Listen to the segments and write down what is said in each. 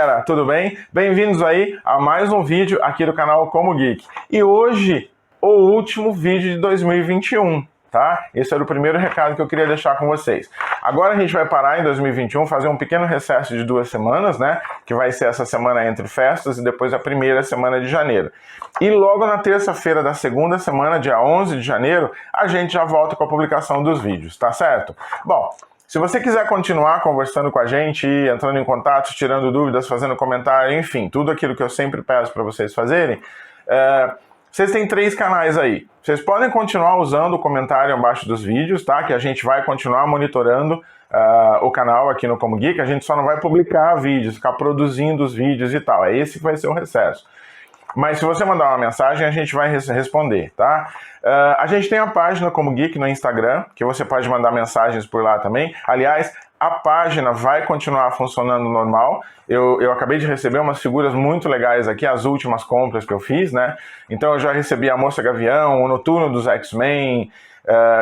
galera, tudo bem? Bem-vindos aí a mais um vídeo aqui do canal Como Geek. E hoje, o último vídeo de 2021, tá? Esse era o primeiro recado que eu queria deixar com vocês. Agora a gente vai parar em 2021, fazer um pequeno recesso de 2 semanas, né? Que vai ser essa semana entre festas e depois a primeira semana de janeiro. E logo na terça-feira da segunda semana, dia 11 de janeiro, a gente já volta com a publicação dos vídeos, tá certo? Bom, se você quiser continuar conversando com a gente, entrando em contato, tirando dúvidas, fazendo comentário, enfim, tudo aquilo que eu sempre peço para vocês fazerem, vocês têm 3 canais aí. Vocês podem continuar usando o comentário abaixo dos vídeos, tá? Que a gente vai continuar monitorando o canal aqui no Como Geek. A gente só não vai publicar vídeos, ficar produzindo os vídeos e tal. É esse que vai ser o recesso. Mas se você mandar uma mensagem, a gente vai responder, tá? A gente tem a página Como Geek no Instagram, que você pode mandar mensagens por lá também. Aliás, a página vai continuar funcionando normal. Eu acabei de receber umas figuras muito legais aqui, as últimas compras que eu fiz, né? Então eu já recebi a Moça Gavião, o Noturno dos X-Men,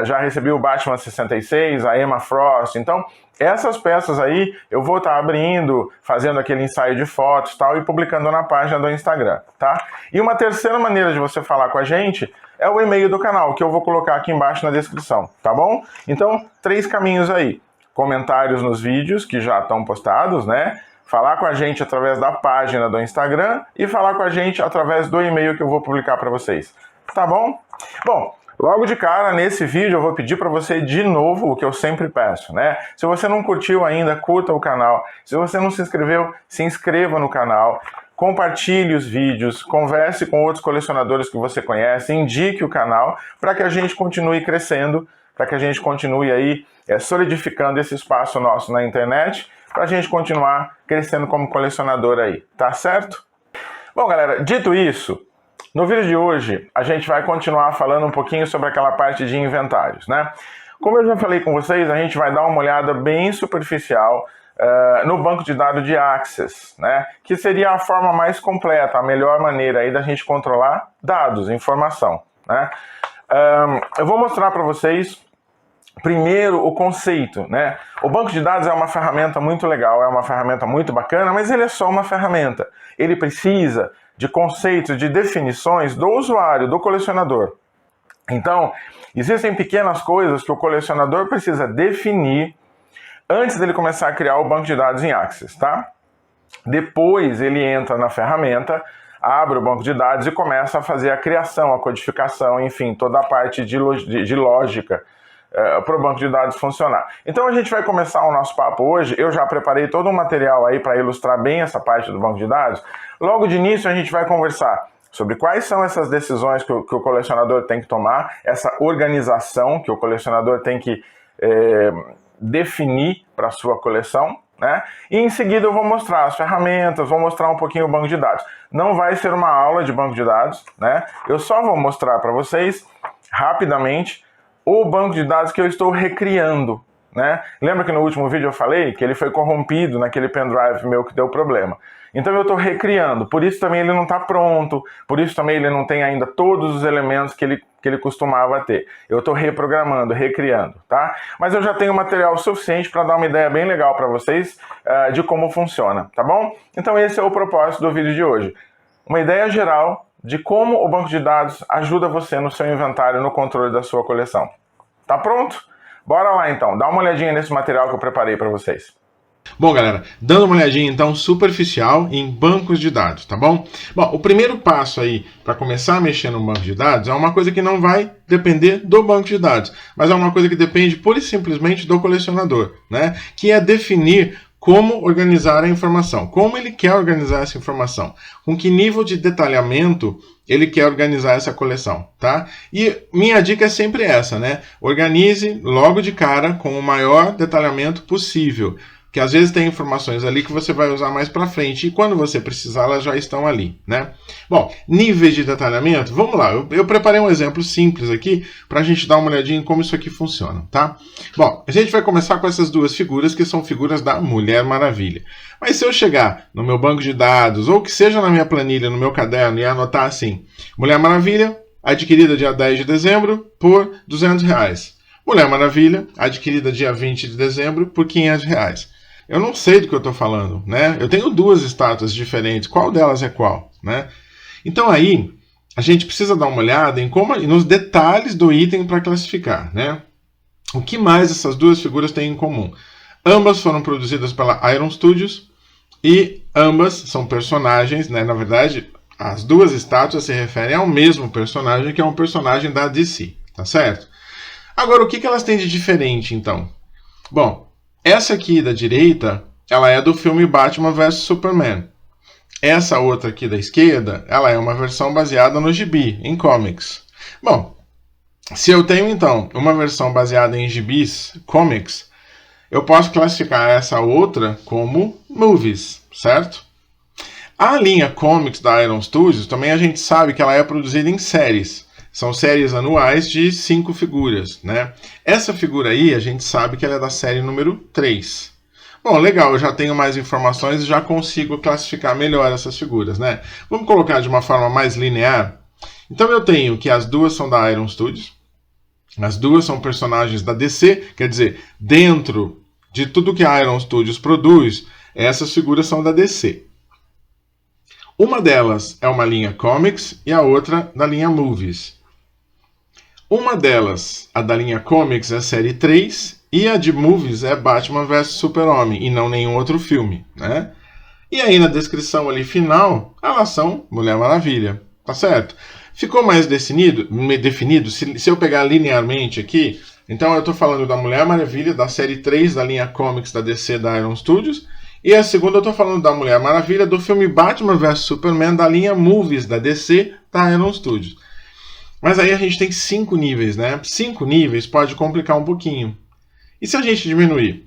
já recebi o Batman 66, a Emma Frost. Então, essas peças aí eu vou estar abrindo, fazendo aquele ensaio de fotos e tal, e publicando na página do Instagram, tá? E uma terceira maneira de você falar com a gente é o e-mail do canal, que eu vou colocar aqui embaixo na descrição, tá bom? Então, 3 caminhos aí. Comentários nos vídeos que já estão postados, né? Falar com a gente através da página do Instagram e falar com a gente através do e-mail que eu vou publicar para vocês, tá bom? Bom, logo de cara, nesse vídeo, eu vou pedir para você de novo o que eu sempre peço, né? Se você não curtiu ainda, curta o canal. Se você não se inscreveu, se inscreva no canal. Compartilhe os vídeos, converse com outros colecionadores que você conhece, indique o canal para que a gente continue crescendo, para que a gente continue aí solidificando esse espaço nosso na internet, para a gente continuar crescendo como colecionador aí, tá certo? Bom, galera, dito isso, no vídeo de hoje, a gente vai continuar falando um pouquinho sobre aquela parte de inventários, né? Como eu já falei com vocês, a gente vai dar uma olhada bem superficial no banco de dados de Access, né? Que seria a forma mais completa, a melhor maneira aí da gente controlar dados, informação, né? Eu vou mostrar para vocês primeiro o conceito, né? O banco de dados é uma ferramenta muito legal, é uma ferramenta muito bacana, mas ele é só uma ferramenta. Ele precisa de conceitos, de definições do usuário, do colecionador. Então, existem pequenas coisas que o colecionador precisa definir antes dele começar a criar o banco de dados em Access, tá? Depois ele entra na ferramenta, abre o banco de dados e começa a fazer a criação, a codificação, enfim, toda a parte de lógica para o banco de dados funcionar. Então a gente vai começar o nosso papo hoje. Eu já preparei todo um material aí para ilustrar bem essa parte do banco de dados. Logo de início a gente vai conversar sobre quais são essas decisões que o colecionador tem que tomar, essa organização que o colecionador tem que definir para a sua coleção, né? E em seguida eu vou mostrar as ferramentas, vou mostrar um pouquinho o banco de dados. Não vai ser uma aula de banco de dados, né? Eu só vou mostrar para vocês rapidamente o banco de dados que eu estou recriando, né? Lembra que no último vídeo eu falei que ele foi corrompido naquele pendrive meu que deu problema? Então eu estou recriando, por isso também ele não está pronto, por isso também ele não tem ainda todos os elementos que ele costumava ter. Eu estou reprogramando, recriando, tá? Mas eu já tenho material suficiente para dar uma ideia bem legal para vocês de como funciona, tá bom? Então esse é o propósito do vídeo de hoje. Uma ideia geral de como o banco de dados ajuda você no seu inventário, no controle da sua coleção. Tá pronto? Bora lá então, dá uma olhadinha nesse material que eu preparei para vocês. Bom, galera, dando uma olhadinha então superficial em bancos de dados, tá bom? Bom, o primeiro passo aí para começar a mexer no banco de dados é uma coisa que não vai depender do banco de dados, mas é uma coisa que depende pura e simplesmente do colecionador, né? Que é definir como organizar a informação, como ele quer organizar essa informação, com que nível de detalhamento ele quer organizar essa coleção, tá? E minha dica é sempre essa, né? Organize logo de cara com o maior detalhamento possível, que às vezes tem informações ali que você vai usar mais para frente e quando você precisar elas já estão ali, né? Bom, níveis de detalhamento, vamos lá, eu preparei um exemplo simples aqui para a gente dar uma olhadinha em como isso aqui funciona, tá? Bom, a gente vai começar com essas 2 figuras que são figuras da Mulher Maravilha. Mas se eu chegar no meu banco de dados ou que seja na minha planilha, no meu caderno e anotar assim, Mulher Maravilha, adquirida dia 10 de dezembro por R$200. Mulher Maravilha, adquirida dia 20 de dezembro por R$500. eu não sei do que eu estou falando, né? Eu tenho duas estátuas diferentes, qual delas é qual, né? Então aí, a gente precisa dar uma olhada nos detalhes do item para classificar, né? O que mais essas duas figuras têm em comum? Ambas foram produzidas pela Iron Studios e ambas são personagens, né? Na verdade, as duas estátuas se referem ao mesmo personagem, que é um personagem da DC, tá certo? Agora, o que elas têm de diferente, então? Bom, essa aqui da direita, ela é do filme Batman vs Superman. Essa outra aqui da esquerda, ela é uma versão baseada no gibi, em comics. Bom, se eu tenho então uma versão baseada em gibis, comics, eu posso classificar essa outra como movies, certo? A linha comics da Iron Studios, também a gente sabe que ela é produzida em séries. São séries anuais de 5 figuras, né? Essa figura aí, a gente sabe que ela é da série número 3. Bom, legal, eu já tenho mais informações e já consigo classificar melhor essas figuras, né? Vamos colocar de uma forma mais linear. Então eu tenho que as duas são da Iron Studios, as duas são personagens da DC, quer dizer, dentro de tudo que a Iron Studios produz, essas figuras são da DC. Uma delas é uma linha Comics e a outra da linha Movies. Uma delas, a da linha Comics, é a série 3, e a de Movies é Batman vs Super-Homem, e não nenhum outro filme, né? E aí na descrição ali final, elas são Mulher Maravilha, tá certo? Ficou mais definido se eu pegar linearmente aqui, então eu estou falando da Mulher Maravilha, da série 3 da linha Comics da DC da Iron Studios, e a segunda eu estou falando da Mulher Maravilha do filme Batman vs Superman da linha Movies da DC da Iron Studios. Mas aí a gente tem 5 níveis, né? 5 níveis pode complicar um pouquinho. E se a gente diminuir?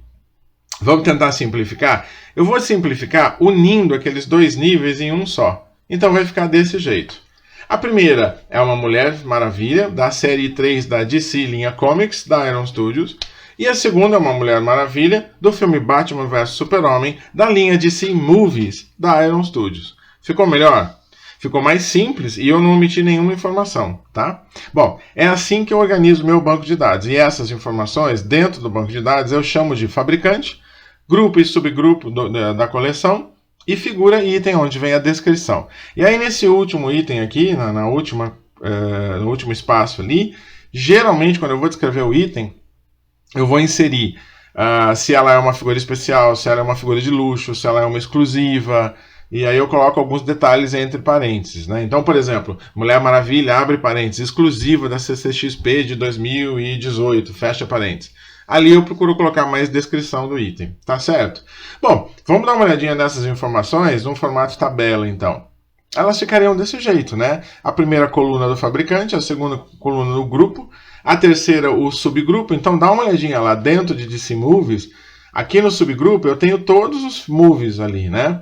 Vamos tentar simplificar? Eu vou simplificar unindo aqueles 2 níveis em um só. Então vai ficar desse jeito. A primeira é uma Mulher Maravilha, da série 3 da DC linha Comics, da Iron Studios. E a segunda é uma Mulher Maravilha, do filme Batman vs Super-Homem, da linha DC Movies, da Iron Studios. Ficou melhor? Ficou mais simples e eu não omiti nenhuma informação, tá? Bom, é assim que eu organizo meu banco de dados. E essas informações, dentro do banco de dados, eu chamo de fabricante, grupo e subgrupo da coleção e figura e item, onde vem a descrição. E aí, nesse último item aqui, no último espaço ali, geralmente, quando eu vou descrever o item, eu vou inserir se ela é uma figura especial, se ela é uma figura de luxo, se ela é uma exclusiva. E aí eu coloco alguns detalhes entre parênteses, né? Então, por exemplo, Mulher Maravilha, abre parênteses, exclusiva da CCXP de 2018, fecha parênteses. Ali eu procuro colocar mais descrição do item, tá certo? Bom, vamos dar uma olhadinha nessas informações no formato tabela, então. Elas ficariam desse jeito, né? A primeira coluna do fabricante, a segunda coluna do grupo, a terceira o subgrupo. Então dá uma olhadinha lá dentro de DC Movies. Aqui no subgrupo eu tenho todos os movies ali, né?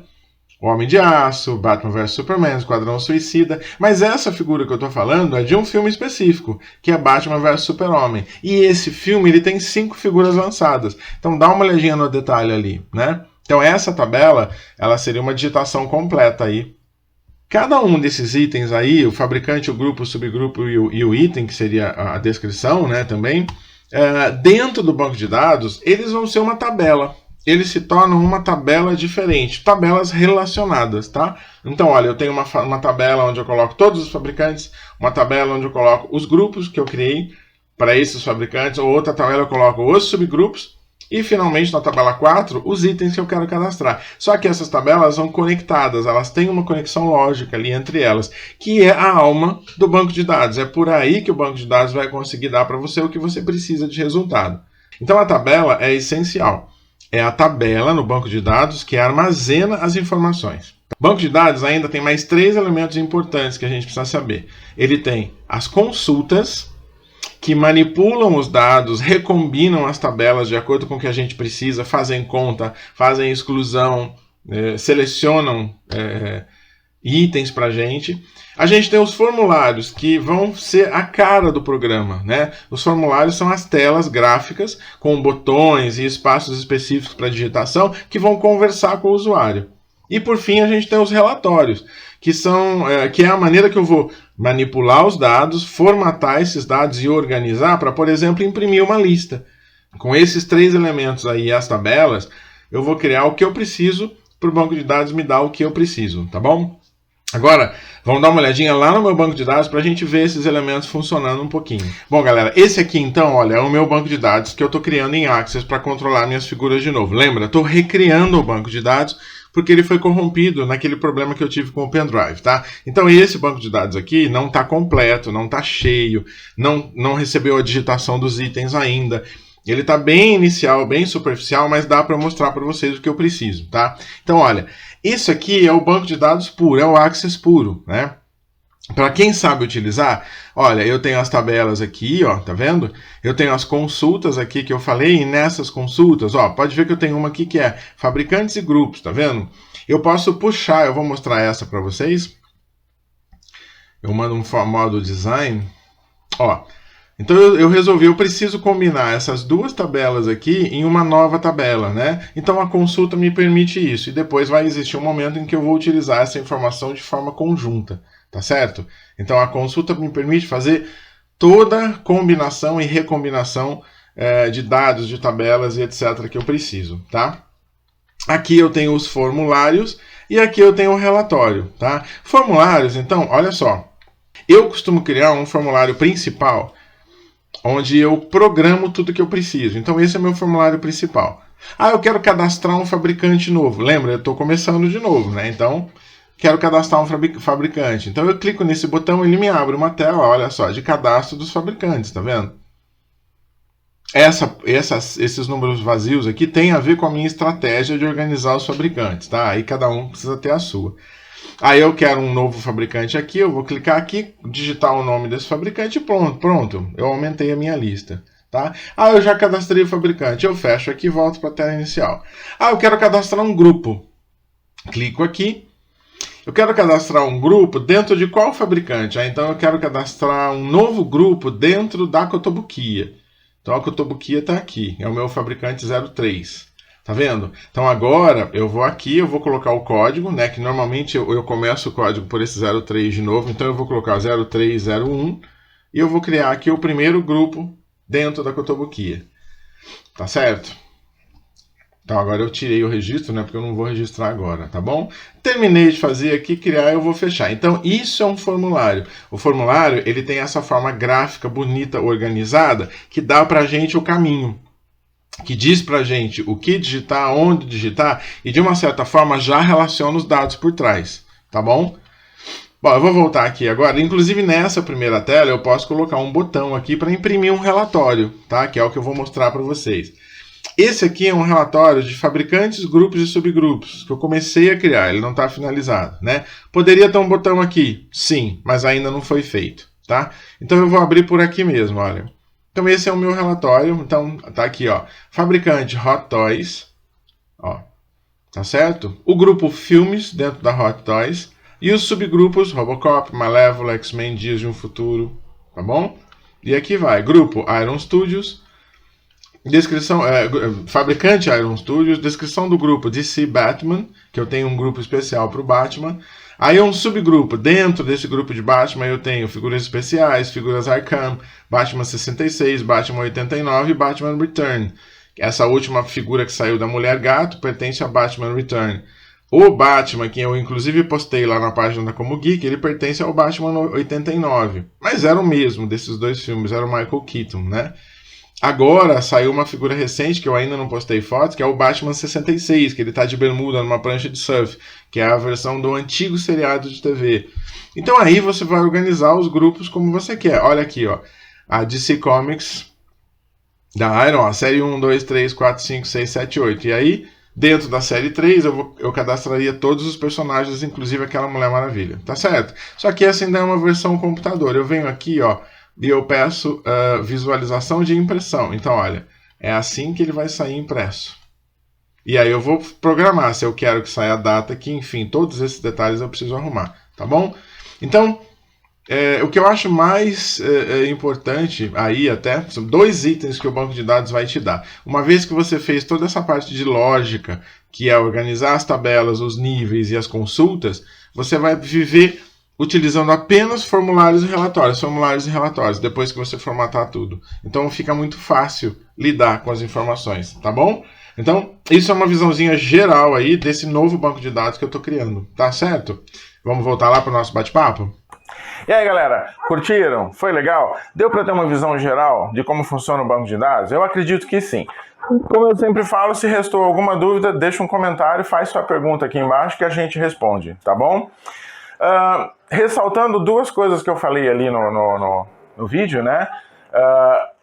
O Homem de Aço, Batman vs Superman, Esquadrão Suicida. Mas essa figura que eu estou falando é de um filme específico, que é Batman vs Super-Homem. E esse filme ele tem 5 figuras lançadas. Então dá uma olhadinha no detalhe ali, né? Então essa tabela, ela seria uma digitação completa aí. Cada um desses itens aí, o fabricante, o grupo, o subgrupo e o item, que seria a descrição, né, também, dentro do banco de dados, eles vão ser uma tabela. Eles se tornam uma tabela diferente, tabelas relacionadas, tá? Então, olha, eu tenho uma tabela onde eu coloco todos os fabricantes, uma tabela onde eu coloco os grupos que eu criei para esses fabricantes, ou outra tabela eu coloco os subgrupos, e finalmente na tabela 4, os itens que eu quero cadastrar. Só que essas tabelas são conectadas, elas têm uma conexão lógica ali entre elas, que é a alma do banco de dados. É por aí que o banco de dados vai conseguir dar para você o que você precisa de resultado. Então a tabela é essencial. É a tabela no banco de dados que armazena as informações. O banco de dados ainda tem mais 3 elementos importantes que a gente precisa saber. Ele tem as consultas, que manipulam os dados, recombinam as tabelas de acordo com o que a gente precisa, fazem conta, fazem exclusão, selecionam itens para a gente. A gente tem os formulários, que vão ser a cara do programa, né? Os formulários são as telas gráficas com botões e espaços específicos para digitação que vão conversar com o usuário. E por fim a gente tem os relatórios, que é a maneira que eu vou manipular os dados, formatar esses dados e organizar para, por exemplo, imprimir uma lista. Com esses 3 elementos aí, as tabelas, eu vou criar o que eu preciso para o banco de dados me dar o que eu preciso, tá bom? Agora, vamos dar uma olhadinha lá no meu banco de dados para a gente ver esses elementos funcionando um pouquinho. Bom, galera, esse aqui então, olha, é o meu banco de dados que eu estou criando em Access para controlar minhas figuras de novo. Lembra? Estou recriando o banco de dados porque ele foi corrompido naquele problema que eu tive com o pendrive, tá? Então esse banco de dados aqui não está completo, não está cheio, não recebeu a digitação dos itens ainda. Ele está bem inicial, bem superficial, mas dá para mostrar para vocês o que eu preciso, tá? Então, olha, isso aqui é o banco de dados puro, é o Access puro, né? Para quem sabe utilizar, olha, eu tenho as tabelas aqui, ó, tá vendo? Eu tenho as consultas aqui que eu falei, e nessas consultas, ó, pode ver que eu tenho uma aqui que é fabricantes e grupos, tá vendo? Eu posso puxar, eu vou mostrar essa para vocês. Eu mando um modo design, ó. Então eu resolvi, eu preciso combinar essas duas tabelas aqui em uma nova tabela, né? Então a consulta me permite isso, e depois vai existir um momento em que eu vou utilizar essa informação de forma conjunta, tá certo? Então a consulta me permite fazer toda a combinação e recombinação de dados, de tabelas e etc. que eu preciso, tá? Aqui eu tenho os formulários e aqui eu tenho o relatório, tá? Formulários, então, olha só. Eu costumo criar um formulário principal onde eu programo tudo que eu preciso. Então esse é meu formulário principal. Ah, eu quero cadastrar um fabricante novo. Lembra, eu estou começando de novo, né? Então, quero cadastrar um fabricante. Então eu clico nesse botão e ele me abre uma tela, olha só, de cadastro dos fabricantes, tá vendo? Esses números vazios aqui tem a ver com a minha estratégia de organizar os fabricantes, tá? Aí cada um precisa ter a sua. Aí eu quero um novo fabricante aqui, eu vou clicar aqui, digitar o nome desse fabricante e pronto, eu aumentei a minha lista, tá? Ah, eu já cadastrei o fabricante, eu fecho aqui e volto para a tela inicial. Ah, eu quero cadastrar um grupo. Clico aqui. Eu quero cadastrar um grupo dentro de qual fabricante? Ah, então eu quero cadastrar um novo grupo dentro da Cotobuquia. Então a Cotobuquia está aqui, é o meu fabricante 03. Tá vendo? Então agora eu vou aqui, eu vou colocar o código, né? Que normalmente eu começo o código por esse 03 de novo, então eu vou colocar 0301 e eu vou criar aqui o primeiro grupo dentro da Cotobuquia. Tá certo? Então agora eu tirei o registro, né? Porque eu não vou registrar agora, tá bom? Terminei de fazer aqui, criar, eu vou fechar. Então isso é um formulário. O formulário, ele tem essa forma gráfica, bonita, organizada, que dá pra gente o caminho, que diz pra gente o que digitar, onde digitar, e de uma certa forma já relaciona os dados por trás, tá bom? Bom, eu vou voltar aqui agora, inclusive nessa primeira tela eu posso colocar um botão aqui para imprimir um relatório, tá? Que é o que eu vou mostrar para vocês. Esse aqui é um relatório de fabricantes, grupos e subgrupos, que eu comecei a criar, ele não está finalizado, né? Poderia ter um botão aqui, sim, mas ainda não foi feito, tá? Então eu vou abrir por aqui mesmo, olha. Então esse é o meu relatório, então tá aqui, ó, fabricante Hot Toys, ó, tá certo? O grupo filmes dentro da Hot Toys e os subgrupos Robocop, Malévola, X-Men, Dias de um Futuro, tá bom? E aqui vai, grupo Iron Studios, descrição, fabricante Iron Studios, descrição do grupo DC Batman, que eu tenho um grupo especial para o Batman. Aí um subgrupo, dentro desse grupo de Batman eu tenho figuras especiais, figuras Arkham, Batman 66, Batman 89 e Batman Return. Essa última figura que saiu da Mulher Gato pertence a Batman Return. O Batman, que eu inclusive postei lá na página da Como Geek, ele pertence ao Batman 89. Mas era o mesmo desses dois filmes, era o Michael Keaton, né? Agora saiu uma figura recente, que eu ainda não postei fotos, que é o Batman 66, que ele está de bermuda numa prancha de surf, que é a versão do antigo seriado de TV. Então aí você vai organizar os grupos como você quer. Olha aqui, ó, a DC Comics da Iron, a série 1, 2, 3, 4, 5, 6, 7, 8. E aí, dentro da série 3, eu cadastraria todos os personagens, inclusive aquela Mulher Maravilha. Tá certo? Só que essa ainda é uma versão computador. Eu venho aqui, ó, e eu peço visualização de impressão. Então, olha, é assim que ele vai sair impresso. E aí eu vou programar se eu quero que saia a data aqui, enfim, todos esses detalhes eu preciso arrumar, tá bom? Então, o que eu acho mais importante aí até, são dois itens que o banco de dados vai te dar. Uma vez que você fez toda essa parte de lógica, que é organizar as tabelas, os níveis e as consultas, você vai viver utilizando apenas formulários e relatórios, depois que você formatar tudo. Então fica muito fácil lidar com as informações, tá bom? Então, isso é uma visãozinha geral aí desse novo banco de dados que eu estou criando, tá certo? Vamos voltar lá para o nosso bate-papo? E aí, galera, curtiram? Foi legal? Deu para ter uma visão geral de como funciona o banco de dados? Eu acredito que sim. Como eu sempre falo, se restou alguma dúvida, deixa um comentário, faz sua pergunta aqui embaixo que a gente responde, tá bom? Ressaltando duas coisas que eu falei ali no vídeo, né?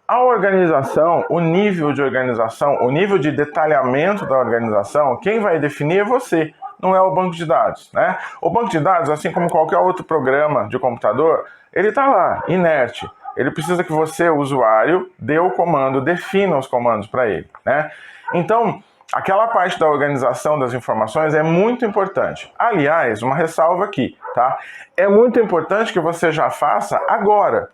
A organização, o nível de organização, o nível de detalhamento da organização, quem vai definir é você, não é o banco de dados, né? O banco de dados, assim como qualquer outro programa de computador, ele está lá, inerte. Ele precisa que você, o usuário, dê o comando, defina os comandos para ele, né? Então, aquela parte da organização das informações é muito importante. Aliás, uma ressalva aqui, tá? É muito importante que você já faça agora.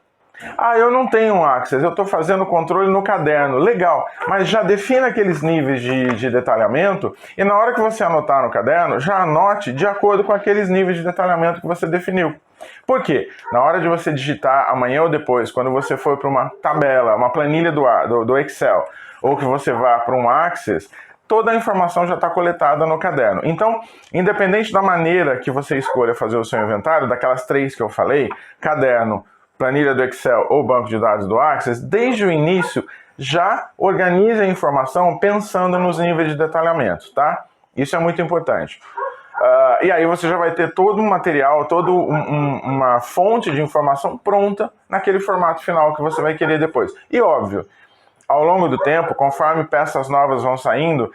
Eu não tenho um Access, eu estou fazendo controle no caderno. Legal, mas já defina aqueles níveis de detalhamento e na hora que você anotar no caderno, já anote de acordo com aqueles níveis de detalhamento que você definiu. Por quê? Na hora de você digitar amanhã ou depois, quando você for para uma tabela, uma planilha do Excel, ou que você vá para um Access, toda a informação já está coletada no caderno. Então, independente da maneira que você escolha fazer o seu inventário, daquelas três que eu falei, caderno, planilha do Excel ou banco de dados do Access, desde o início já organize a informação pensando nos níveis de detalhamento, tá? Isso é muito importante. E aí você já vai ter todo um material, toda uma fonte de informação pronta naquele formato final que você vai querer depois. E óbvio, ao longo do tempo, conforme peças novas vão saindo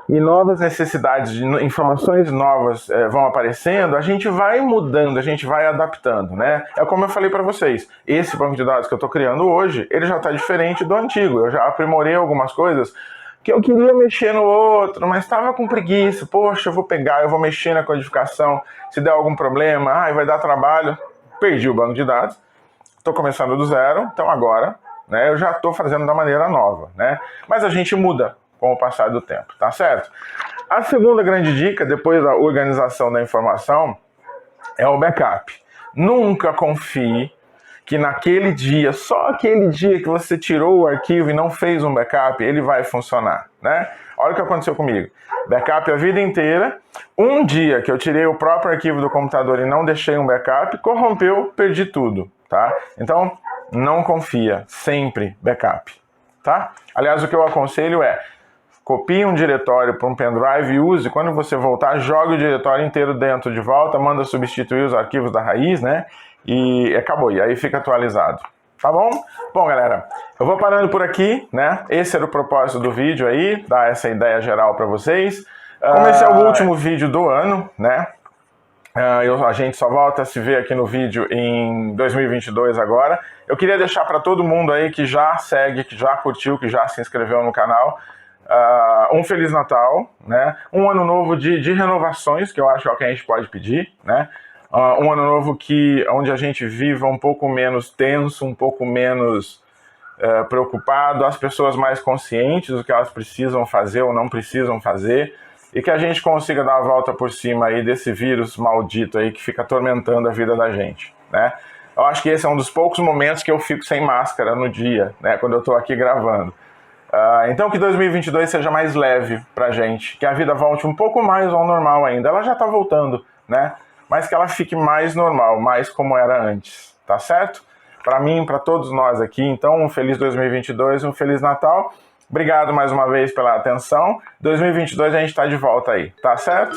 e novas necessidades de informações novas vão aparecendo, a gente vai mudando, a gente vai adaptando, né? É como eu falei para vocês, esse banco de dados que eu estou criando hoje, ele já está diferente do antigo. Eu já aprimorei algumas coisas que eu queria mexer no outro, mas estava com preguiça. Poxa, eu vou pegar, eu vou mexer na codificação, se der algum problema, vai dar trabalho. Perdi o banco de dados, estou começando do zero, então agora, né, eu já estou fazendo da maneira nova, né? Mas a gente muda com o passar do tempo, tá certo? A segunda grande dica, depois da organização da informação, é o backup. Nunca confie que naquele dia, só aquele dia que você tirou o arquivo e não fez um backup, ele vai funcionar, né? Olha o que aconteceu comigo. Backup a vida inteira. Um dia que eu tirei o próprio arquivo do computador e não deixei um backup, corrompeu, perdi tudo, tá? Então, não confia, sempre backup, tá? Aliás, o que eu aconselho é, copie um diretório para um pendrive e use, quando você voltar, jogue o diretório inteiro dentro de volta, manda substituir os arquivos da raiz, né? E acabou, e aí fica atualizado. Tá bom? Bom, galera, eu vou parando por aqui, né? Esse era o propósito do vídeo aí, dar essa ideia geral para vocês. Como esse é o último vídeo do ano, né? A gente só volta a se ver aqui no vídeo em 2022 agora. Eu queria deixar para todo mundo aí que já segue, que já curtiu, que já se inscreveu no canal, um Feliz Natal, né? Um ano novo de renovações, que eu acho que é o que a gente pode pedir, né? Um ano novo onde a gente viva um pouco menos tenso, um pouco menos preocupado, as pessoas mais conscientes do que elas precisam fazer ou não precisam fazer, e que a gente consiga dar a volta por cima aí desse vírus maldito aí que fica atormentando a vida da gente, né? Eu acho que esse é um dos poucos momentos que eu fico sem máscara no dia, né? Quando eu estou aqui gravando. Então que 2022 seja mais leve pra gente, que a vida volte um pouco mais ao normal ainda. Ela já tá voltando, né? Mas que ela fique mais normal, mais como era antes, tá certo? Para mim, para todos nós aqui, então, um feliz 2022, um feliz Natal. Obrigado mais uma vez pela atenção. 2022 a gente tá de volta aí, tá certo?